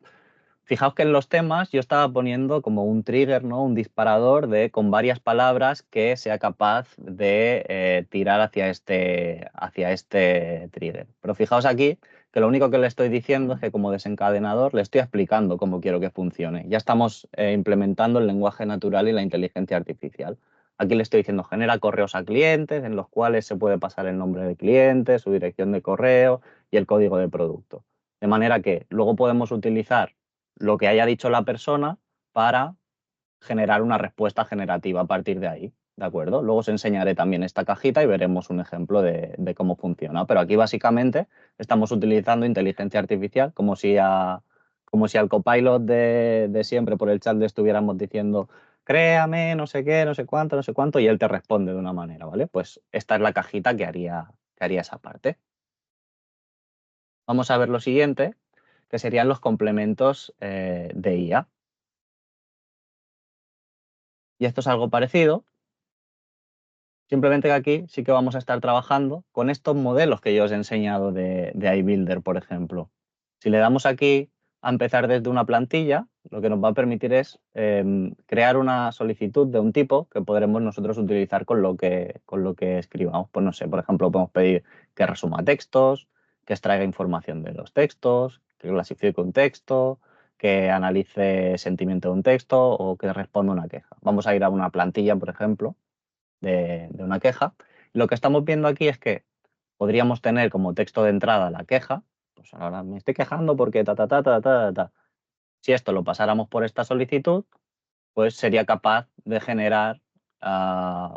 Fijaos que en los temas yo estaba poniendo como un trigger, ¿no? Un disparador con varias palabras que sea capaz de tirar hacia este trigger. Pero fijaos aquí que lo único que le estoy diciendo es que como desencadenador le estoy explicando cómo quiero que funcione. Ya estamos implementando el lenguaje natural y la inteligencia artificial. Aquí le estoy diciendo genera correos a clientes en los cuales se puede pasar el nombre del cliente, su dirección de correo y el código de producto. De manera que luego podemos utilizar lo que haya dicho la persona para generar una respuesta generativa a partir de ahí, ¿de acuerdo? Luego os enseñaré también esta cajita y veremos un ejemplo de cómo funciona. Pero aquí básicamente estamos utilizando inteligencia artificial como si al copilot de siempre por el chat le estuviéramos diciendo créame, no sé qué, no sé cuánto, y él te responde de una manera, ¿vale? Pues esta es la cajita que haría esa parte. Vamos a ver lo siguiente, que serían los complementos de IA. Y esto es algo parecido, simplemente que aquí sí que vamos a estar trabajando con estos modelos que yo os he enseñado de iBuilder, por ejemplo. Si le damos aquí a empezar desde una plantilla, lo que nos va a permitir es crear una solicitud de un tipo que podremos nosotros utilizar con lo que escribamos. Pues no sé, por ejemplo, podemos pedir que resuma textos, que extraiga información de los textos, que clasifique un texto, que analice sentimiento de un texto o que responda una queja. Vamos a ir a una plantilla, por ejemplo, de una queja. Lo que estamos viendo aquí es que podríamos tener como texto de entrada la queja, pues ahora me estoy quejando porque ta, ta, ta, ta, ta, ta. Si esto lo pasáramos por esta solicitud, pues sería capaz de generar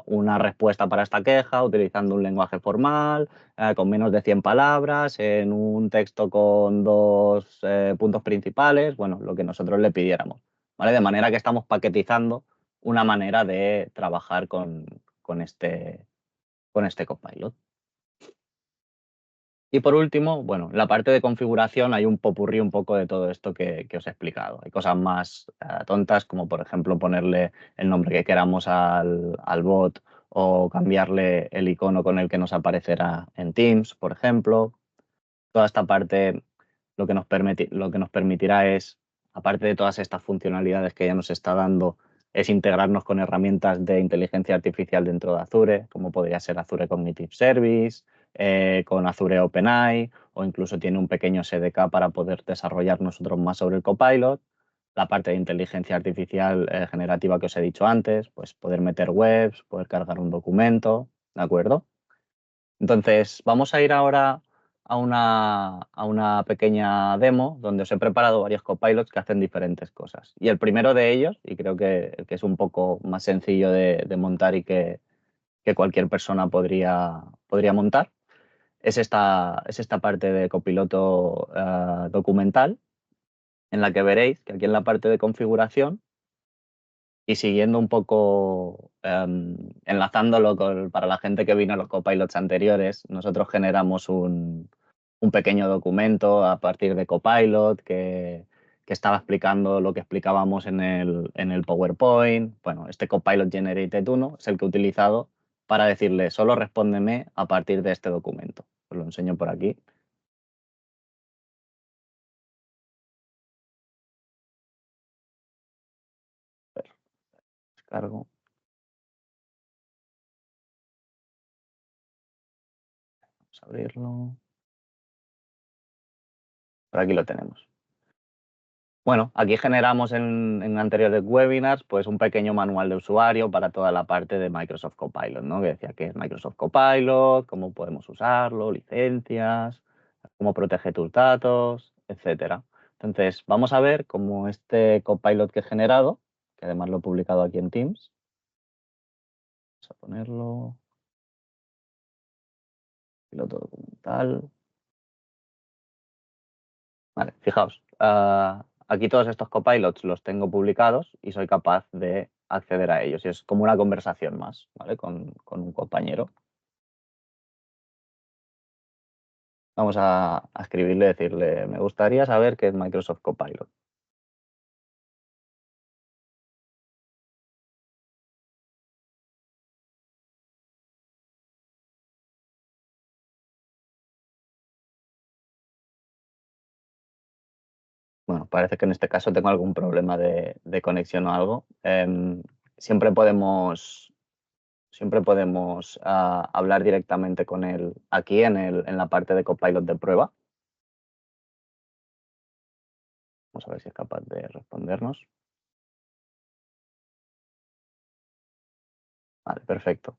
una respuesta para esta queja utilizando un lenguaje formal, con menos de 100 palabras, en un texto con 2 puntos principales, bueno, lo que nosotros le pidiéramos, ¿vale? De manera que estamos paquetizando una manera de trabajar con este Copilot. Y por último, bueno, en la parte de configuración hay un popurrí un poco de todo esto que os he explicado. Hay cosas más tontas, como por ejemplo ponerle el nombre que queramos al bot o cambiarle el icono con el que nos aparecerá en Teams, por ejemplo. Toda esta parte lo que nos permitirá es, aparte de todas estas funcionalidades que ya nos está dando, es integrarnos con herramientas de inteligencia artificial dentro de Azure, como podría ser Azure Cognitive Service, con Azure OpenAI, o incluso tiene un pequeño SDK para poder desarrollar nosotros más sobre el Copilot. La parte de inteligencia artificial generativa que os he dicho antes, pues poder meter webs, poder cargar un documento, ¿de acuerdo? Entonces, vamos a ir ahora a una pequeña demo donde os he preparado varios copilots que hacen diferentes cosas. Y el primero de ellos, y creo que el que es un poco más sencillo de montar y que cualquier persona podría montar, es esta parte de copiloto documental, en la que veréis que aquí en la parte de configuración y siguiendo un poco, enlazándolo para la gente que vino a los copilots anteriores, nosotros generamos un pequeño documento a partir de Copilot que estaba explicando lo que explicábamos en el PowerPoint. Bueno, este Copilot Generated 1 es el que he utilizado para decirle solo respóndeme a partir de este documento. Os lo enseño por aquí. Descargo. Vamos a abrirlo. Por aquí lo tenemos. Bueno, aquí generamos en anteriores webinars pues un pequeño manual de usuario para toda la parte de Microsoft Copilot, ¿no? Que decía qué es Microsoft Copilot, cómo podemos usarlo, licencias, cómo protege tus datos, etcétera. Entonces, vamos a ver cómo este Copilot que he generado, que además lo he publicado aquí en Teams. Vamos a ponerlo. Piloto documental. Vale, fijaos, aquí todos estos copilots los tengo publicados y soy capaz de acceder a ellos. Y es como una conversación más, ¿vale? Con un compañero. Vamos a escribirle, decirle, me gustaría saber qué es Microsoft Copilot. Bueno, parece que en este caso tengo algún problema de conexión o algo. Siempre podemos hablar directamente con él aquí en la parte de Copilot de prueba. Vamos a ver si es capaz de respondernos. Vale, perfecto.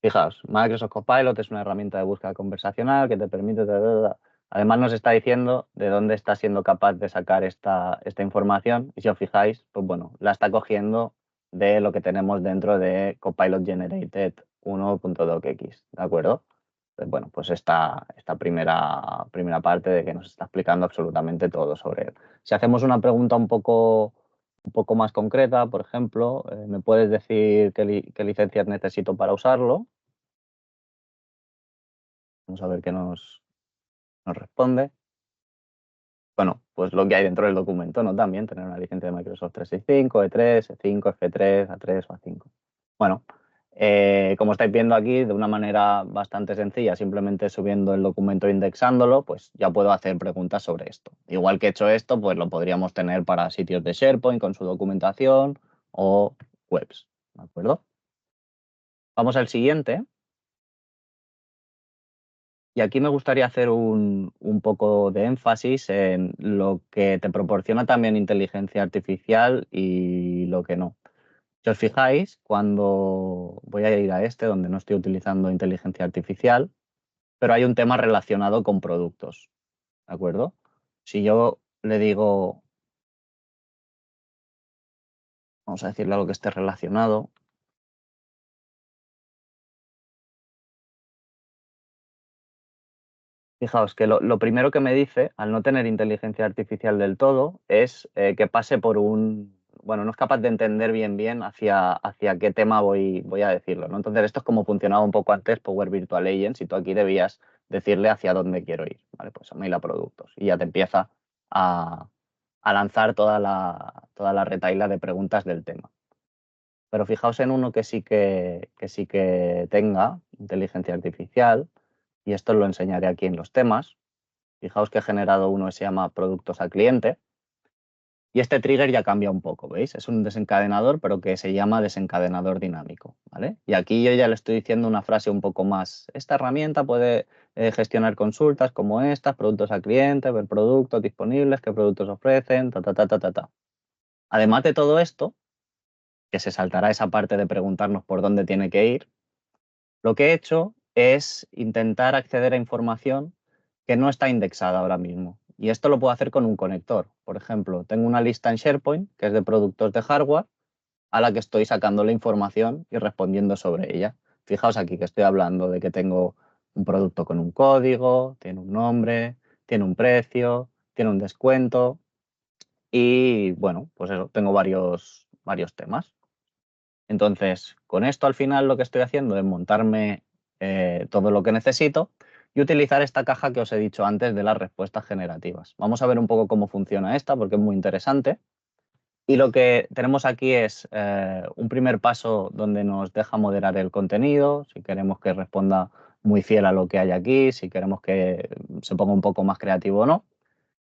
Fijaos, Microsoft Copilot es una herramienta de búsqueda conversacional que te permite... Además nos está diciendo de dónde está siendo capaz de sacar esta información y si os fijáis, pues bueno, la está cogiendo de lo que tenemos dentro de Copilot Generated 1.docx, ¿de acuerdo? Pues bueno, pues esta primera parte de que nos está explicando absolutamente todo sobre él. Si hacemos una pregunta un poco más concreta, por ejemplo, ¿me puedes decir qué licencias necesito para usarlo? Vamos a ver qué nos responde. Bueno, pues lo que hay dentro del documento, ¿no? También tener una licencia de Microsoft 365, E3, E5, F3, A3 o A5. Bueno, como estáis viendo aquí, de una manera bastante sencilla, simplemente subiendo el documento e indexándolo, pues ya puedo hacer preguntas sobre esto. Igual que he hecho esto, pues lo podríamos tener para sitios de SharePoint con su documentación o webs, ¿de acuerdo? Vamos al siguiente. Y aquí me gustaría hacer un poco de énfasis en lo que te proporciona también inteligencia artificial y lo que no. Si os fijáis, cuando voy a ir a donde no estoy utilizando inteligencia artificial, pero hay un tema relacionado con productos, ¿de acuerdo? Si yo le digo, vamos a decirle algo que esté relacionado, fijaos que lo primero que me dice, al no tener inteligencia artificial del todo, es que pase por bueno, no es capaz de entender bien hacia qué tema voy a decirlo, ¿no? Entonces, esto es como funcionaba un poco antes Power Virtual Agents y tú aquí debías decirle hacia dónde quiero ir, ¿vale? Pues a mail a productos y ya te empieza a lanzar toda la retahíla de preguntas del tema. Pero fijaos en uno que sí que tenga inteligencia artificial, y esto lo enseñaré aquí en los temas. Fijaos que he generado uno que se llama productos al cliente. Y este trigger ya cambia un poco, ¿veis? Es un desencadenador, pero que se llama desencadenador dinámico, ¿vale? Y aquí yo ya le estoy diciendo una frase un poco más. Esta herramienta puede gestionar consultas como estas, productos al cliente, ver productos disponibles, qué productos ofrecen, ta. Además de todo esto, que se saltará esa parte de preguntarnos por dónde tiene que ir, lo que he hecho es intentar acceder a información que no está indexada ahora mismo. Y esto lo puedo hacer con un conector. Por ejemplo, tengo una lista en SharePoint que es de productos de hardware a la que estoy sacando la información y respondiendo sobre ella. Fijaos aquí que estoy hablando de que tengo un producto con un código, tiene un nombre, tiene un precio, tiene un descuento y bueno, pues eso, tengo varios temas. Entonces, con esto al final lo que estoy haciendo es montarme todo lo que necesito y utilizar esta caja que os he dicho antes de las respuestas generativas. Vamos a ver un poco cómo funciona esta porque es muy interesante. Y lo que tenemos aquí es un primer paso donde nos deja moderar el contenido, si queremos que responda muy fiel a lo que hay aquí, si queremos que se ponga un poco más creativo o no.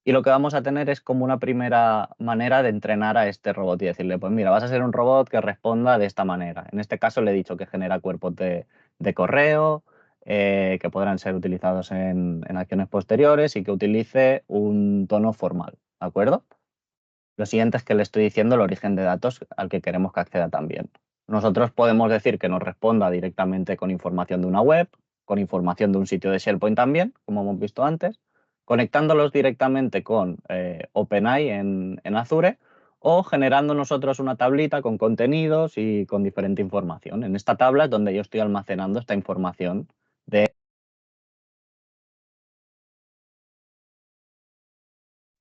Y lo que vamos a tener es como una primera manera de entrenar a este robot y decirle, pues mira, vas a ser un robot que responda de esta manera. En este caso le he dicho que genera cuerpos de correo, que podrán ser utilizados en acciones posteriores y que utilice un tono formal, ¿de acuerdo? Lo siguiente es que le estoy diciendo el origen de datos al que queremos que acceda también. Nosotros podemos decir que nos responda directamente con información de una web, con información de un sitio de SharePoint también, como hemos visto antes, conectándolos directamente con OpenAI en Azure o generando nosotros una tablita con contenidos y con diferente información. En esta tabla es donde yo estoy almacenando esta información de...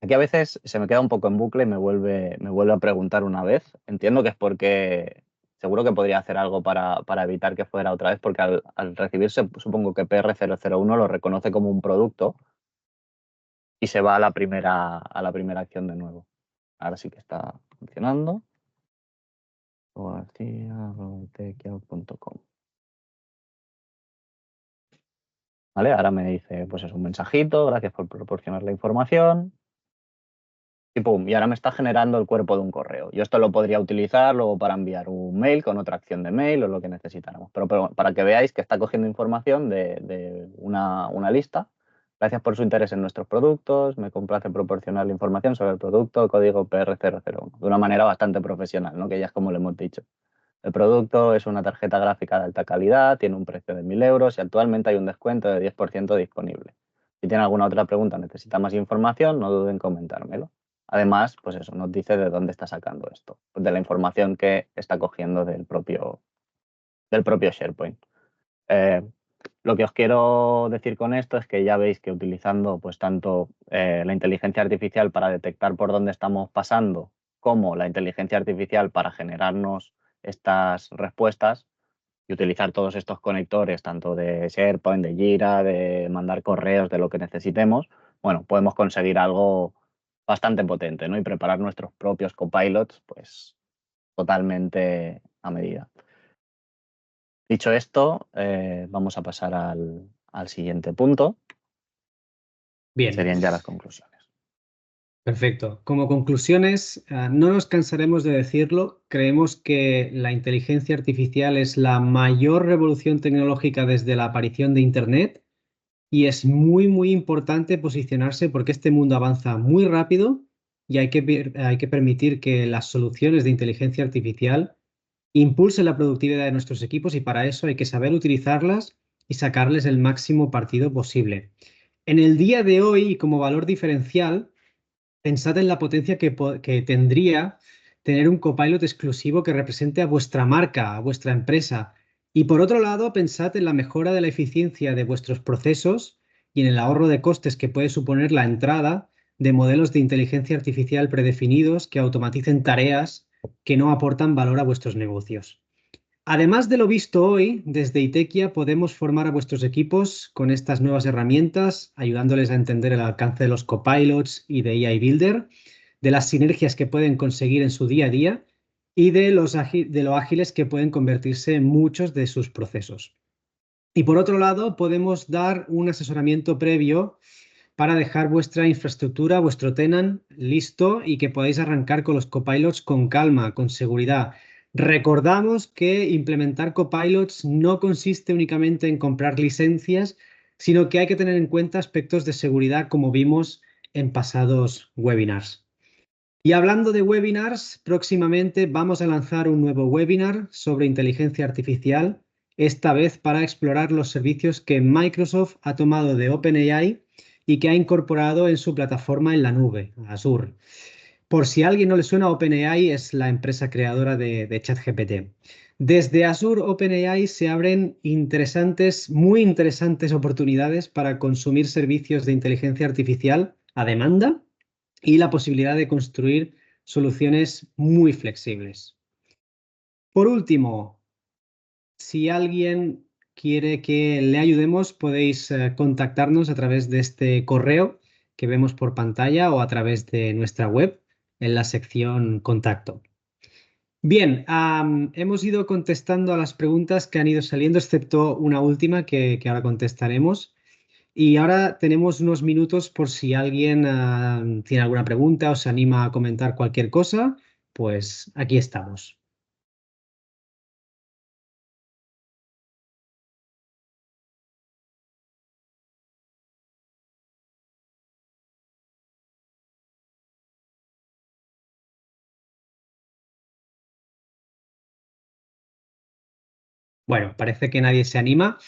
Aquí a veces se me queda un poco en bucle y me vuelve a preguntar una vez. Entiendo que es porque seguro que podría hacer algo para evitar que fuera otra vez, porque al recibirse, supongo que PR001 lo reconoce como un producto y se va a a la primera acción de nuevo. Ahora sí que está funcionando. Garcia@tekia.com. ¿Vale? Ahora me dice, pues es un mensajito, gracias por proporcionar la información. Y pum, y ahora me está generando el cuerpo de un correo. Yo esto lo podría utilizar luego para enviar un mail con otra acción de mail o lo que necesitáramos. Pero para que veáis que está cogiendo información de una lista. Gracias por su interés en nuestros productos. Me complace proporcionar la información sobre el producto, código PR001. De una manera bastante profesional, ¿no? Que ya es como le hemos dicho. El producto es una tarjeta gráfica de alta calidad, tiene un precio de 1.000 euros y actualmente hay un descuento de 10% disponible. Si tiene alguna otra pregunta, necesita más información, no duden en comentármelo. Además, pues eso, nos dice de dónde está sacando esto, pues de la información que está cogiendo del propio SharePoint. Eh, lo que os quiero decir con esto es que ya veis que utilizando pues tanto la inteligencia artificial para detectar por dónde estamos pasando, como la inteligencia artificial para generarnos estas respuestas y utilizar todos estos conectores, tanto de SharePoint, de Jira, de mandar correos, de lo que necesitemos, bueno, podemos conseguir algo bastante potente, ¿no? Y preparar nuestros propios copilots, pues totalmente a medida. Dicho esto, vamos a pasar al siguiente punto. Bien. Serían ya las conclusiones. Perfecto. Como conclusiones, no nos cansaremos de decirlo, creemos que la inteligencia artificial es la mayor revolución tecnológica desde la aparición de Internet y es muy, muy importante posicionarse porque este mundo avanza muy rápido y hay que permitir que las soluciones de inteligencia artificial impulsen la productividad de nuestros equipos y para eso hay que saber utilizarlas y sacarles el máximo partido posible. En el día de hoy, y como valor diferencial, pensad en la potencia que tendría tener un copilot exclusivo que represente a vuestra marca, a vuestra empresa. Y por otro lado, pensad en la mejora de la eficiencia de vuestros procesos y en el ahorro de costes que puede suponer la entrada de modelos de inteligencia artificial predefinidos que automaticen tareas que no aportan valor a vuestros negocios. Además de lo visto hoy, desde ITEQIA podemos formar a vuestros equipos con estas nuevas herramientas, ayudándoles a entender el alcance de los copilots y de AI Builder, de las sinergias que pueden conseguir en su día a día y de lo ágiles que pueden convertirse en muchos de sus procesos. Y por otro lado, podemos dar un asesoramiento previo para dejar vuestra infraestructura, vuestro tenant listo y que podáis arrancar con los copilots con calma, con seguridad. Recordamos que implementar copilots no consiste únicamente en comprar licencias, sino que hay que tener en cuenta aspectos de seguridad como vimos en pasados webinars. Y hablando de webinars, próximamente vamos a lanzar un nuevo webinar sobre inteligencia artificial, esta vez para explorar los servicios que Microsoft ha tomado de OpenAI y que ha incorporado en su plataforma en la nube, Azure. Por si a alguien no le suena, OpenAI es la empresa creadora de ChatGPT. Desde Azure OpenAI se abren muy interesantes oportunidades para consumir servicios de inteligencia artificial a demanda y la posibilidad de construir soluciones muy flexibles. Por último, si alguien quiere que le ayudemos, podéis contactarnos a través de este correo que vemos por pantalla o a través de nuestra web en la sección Contacto. Bien, hemos ido contestando a las preguntas que han ido saliendo, excepto una última que ahora contestaremos. Y ahora tenemos unos minutos por si alguien tiene alguna pregunta o se anima a comentar cualquier cosa, pues aquí estamos. Bueno, parece que nadie se anima.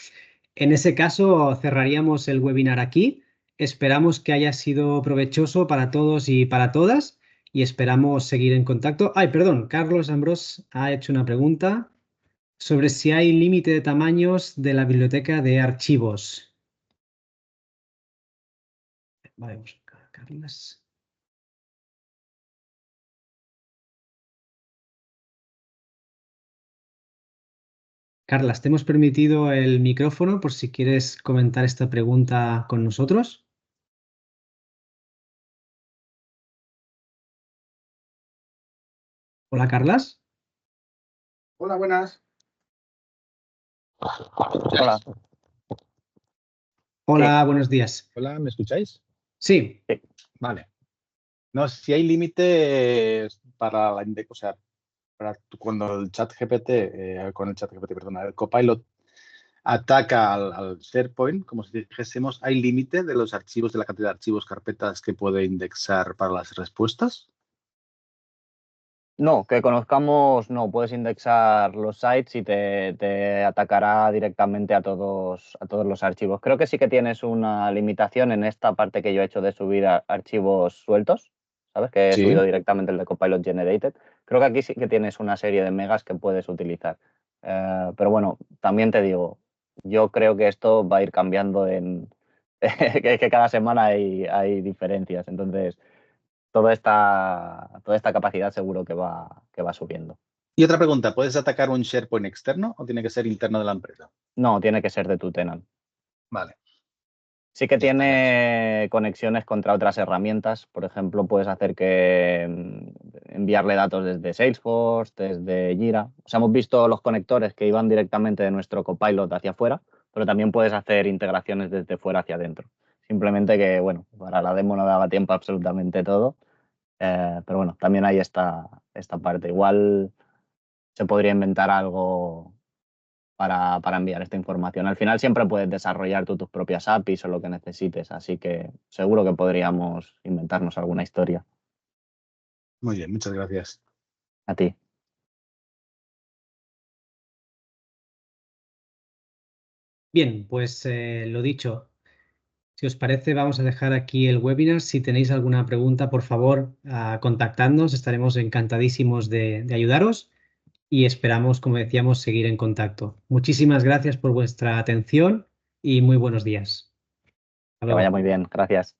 En ese caso, cerraríamos el webinar aquí. Esperamos que haya sido provechoso para todos y para todas y esperamos seguir en contacto. Ay, perdón, Carlos Ambrós ha hecho una pregunta sobre si hay límite de tamaños de la biblioteca de archivos. Vale, vamos a buscar a Carlos. Carlas, te hemos permitido el micrófono por si quieres comentar esta pregunta con nosotros. Hola, Carlas. Hola, buenas. Hola. Hola, buenos días. Hola, ¿me escucháis? Sí, Vale. No, si hay límites para la o sea, cuando el chat GPT, perdona, el Copilot ataca al SharePoint, como si dijésemos, ¿hay límite de los archivos, de la cantidad de archivos, carpetas que puede indexar para las respuestas? No, que conozcamos, no, puedes indexar los sites y te atacará directamente a todos los archivos. Creo que sí que tienes una limitación en esta parte que yo he hecho de subir archivos sueltos, ¿sabes? Que he Sí. subido directamente el de Copilot Generated. Creo que aquí sí que tienes una serie de megas que puedes utilizar. Pero bueno, también te digo, yo creo que esto va a ir cambiando en... que cada semana hay diferencias, entonces toda esta capacidad seguro que va subiendo. Y otra pregunta, ¿puedes atacar un SharePoint externo o tiene que ser interno de la empresa? No, tiene que ser de tu tenant. Vale. Sí que Ya está, tiene conexiones contra otras herramientas. Por ejemplo, puedes hacer que enviarle datos desde Salesforce, desde Jira. O sea, hemos visto los conectores que iban directamente de nuestro Copilot hacia afuera, pero también puedes hacer integraciones desde fuera hacia adentro. Simplemente que, bueno, para la demo no daba tiempo a absolutamente todo. Pero bueno, también hay esta parte. Igual se podría inventar algo para enviar esta información. Al final siempre puedes desarrollar tú tus propias APIs o lo que necesites, así que seguro que podríamos inventarnos alguna historia. Muy bien, muchas gracias. A ti. bien, pues lo dicho. Si os parece, vamos a dejar aquí el webinar. Si tenéis alguna pregunta, por favor, contactadnos. Estaremos encantadísimos de ayudaros y esperamos, como decíamos, seguir en contacto. Muchísimas gracias por vuestra atención y muy buenos días. Hasta Que vaya luego. muy bien. Gracias.